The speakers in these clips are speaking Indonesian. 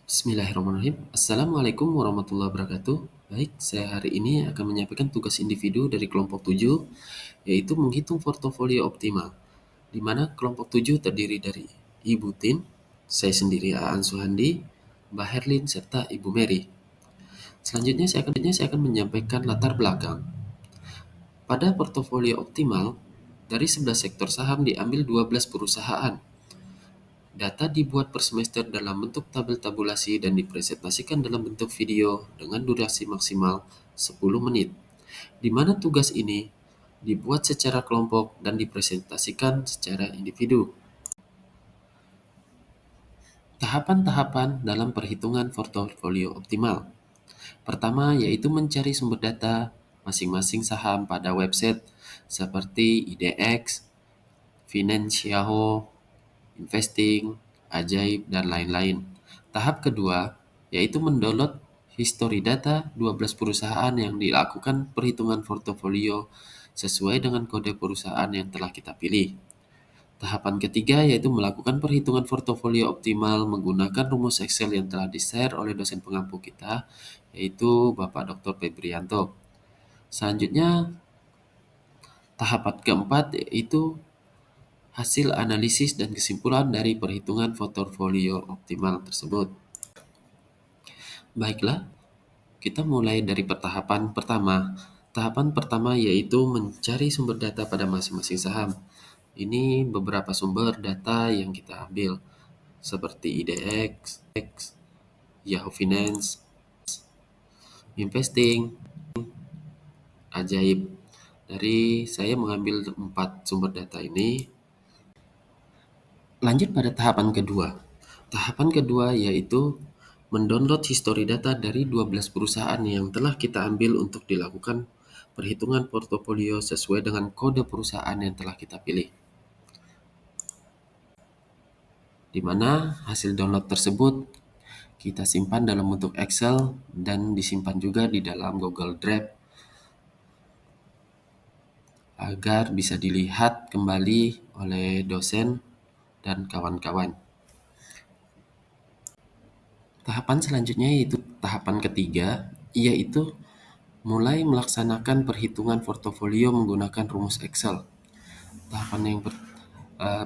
Bismillahirrahmanirrahim. Assalamualaikum warahmatullahi wabarakatuh. Baik, saya hari ini akan menyampaikan tugas individu dari kelompok 7, yaitu menghitung portofolio optimal, di mana kelompok 7 terdiri dari Ibu Tin, saya sendiri Aan Suhandi, Mbak Herlin, serta Ibu Mary. Selanjutnya saya akan menyampaikan latar belakang. Pada portofolio optimal, dari 11 sektor saham diambil 12 perusahaan. Data dibuat per semester dalam bentuk tabel tabulasi dan dipresentasikan dalam bentuk video dengan durasi maksimal 10 menit, di mana tugas ini dibuat secara kelompok dan dipresentasikan secara individu. Tahapan-tahapan dalam perhitungan portofolio optimal. Pertama yaitu mencari sumber data masing-masing saham pada website seperti IDX, Financial, Investing, Ajaib, dan lain-lain. Tahap kedua yaitu mendownload history data 12 perusahaan yang dilakukan perhitungan portofolio sesuai dengan kode perusahaan yang telah kita pilih. Tahapan ketiga yaitu melakukan perhitungan portofolio optimal menggunakan rumus Excel yang telah di-share oleh dosen pengampu kita, yaitu Bapak Dr. Febrianto. Selanjutnya, tahapan keempat yaitu hasil analisis dan kesimpulan dari perhitungan portofolio optimal tersebut. Baiklah, kita mulai dari tahapan pertama. Tahapan pertama yaitu mencari sumber data pada masing-masing saham. Ini beberapa sumber data yang kita ambil, seperti IDX, Yahoo Finance, Investing, Ajaib. Dari saya mengambil 4 sumber data ini. Lanjut pada tahapan kedua. Tahapan kedua yaitu mendownload history data dari 12 perusahaan yang telah kita ambil untuk dilakukan perhitungan portofolio sesuai dengan kode perusahaan yang telah kita pilih. Di mana hasil download tersebut kita simpan dalam bentuk Excel dan disimpan juga di dalam Google Drive agar bisa dilihat kembali oleh dosen dan kawan-kawan. Tahapan selanjutnya yaitu tahapan ketiga, yaitu mulai melaksanakan perhitungan portofolio menggunakan rumus Excel.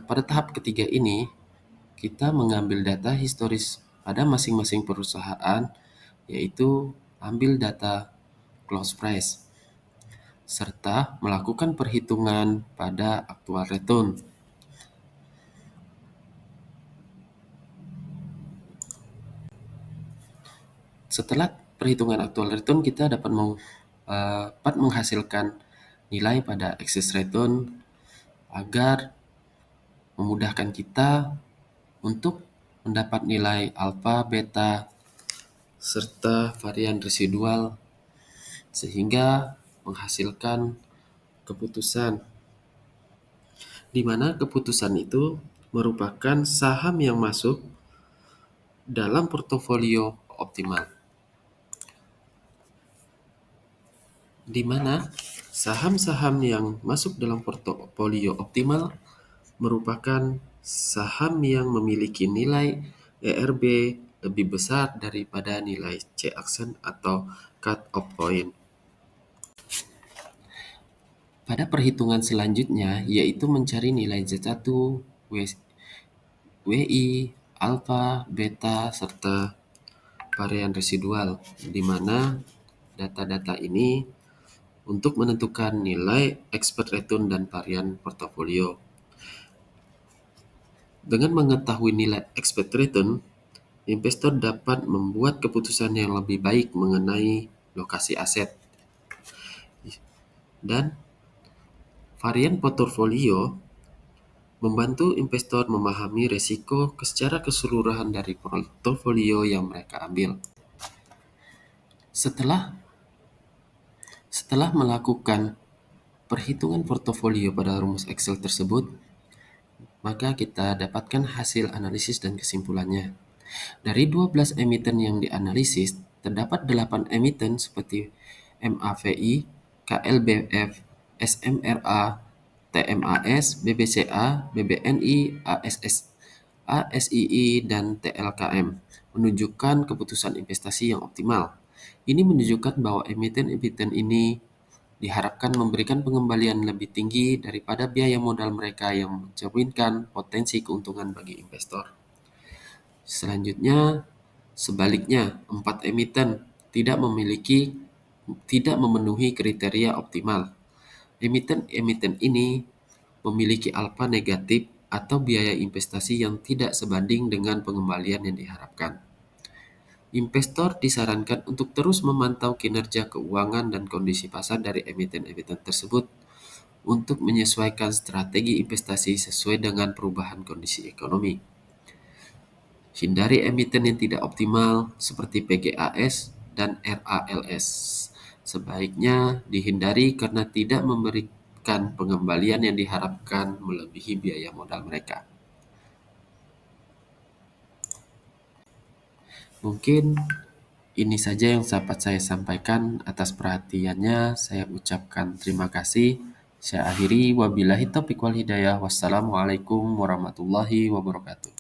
Pada tahap ketiga ini, kita mengambil data historis pada masing-masing perusahaan, yaitu ambil data close price, serta melakukan perhitungan pada actual return. Setelah perhitungan actual return, kita dapat menghasilkan nilai pada excess return agar memudahkan kita untuk mendapat nilai alfa, beta, serta varian residual sehingga menghasilkan keputusan, di mana keputusan itu merupakan saham yang masuk dalam portofolio optimal, di mana saham-saham yang masuk dalam portofolio optimal merupakan saham yang memiliki nilai ERB lebih besar daripada nilai C-Action atau cut-off point. Pada perhitungan selanjutnya yaitu mencari nilai Z1, WI, alfa, beta, serta varian residual, di mana data-data ini untuk menentukan nilai expected return dan varian portofolio. Dengan mengetahui nilai expected return, investor dapat membuat keputusan yang lebih baik mengenai lokasi aset. Dan varian portofolio membantu investor memahami risiko secara keseluruhan dari portofolio yang mereka ambil. Setelah melakukan perhitungan portofolio pada rumus Excel tersebut, maka kita dapatkan hasil analisis dan kesimpulannya. Dari 12 emiten yang dianalisis, terdapat 8 emiten seperti MAVI, KLBF, SMRA, TMAS, BBCA, BBNI, ASSI, dan TLKM. menunjukkan keputusan investasi yang optimal. Ini menunjukkan bahwa emiten-emiten ini diharapkan memberikan pengembalian lebih tinggi daripada biaya modal mereka yang mencerminkan potensi keuntungan bagi investor. Selanjutnya, sebaliknya, empat emiten tidak memenuhi kriteria optimal. Emiten-emiten ini memiliki alfa negatif atau biaya investasi yang tidak sebanding dengan pengembalian yang diharapkan. Investor disarankan untuk terus memantau kinerja keuangan dan kondisi pasar dari emiten-emiten tersebut untuk menyesuaikan strategi investasi sesuai dengan perubahan kondisi ekonomi. Hindari emiten yang tidak optimal seperti PGAS dan RALS. Sebaiknya dihindari karena tidak memberikan pengembalian yang diharapkan melebihi biaya modal mereka. Mungkin ini saja yang dapat saya sampaikan. Atas perhatiannya, saya ucapkan terima kasih. Saya akhiri, wabillahi taufiq wal hidayah. Wassalamualaikum warahmatullahi wabarakatuh.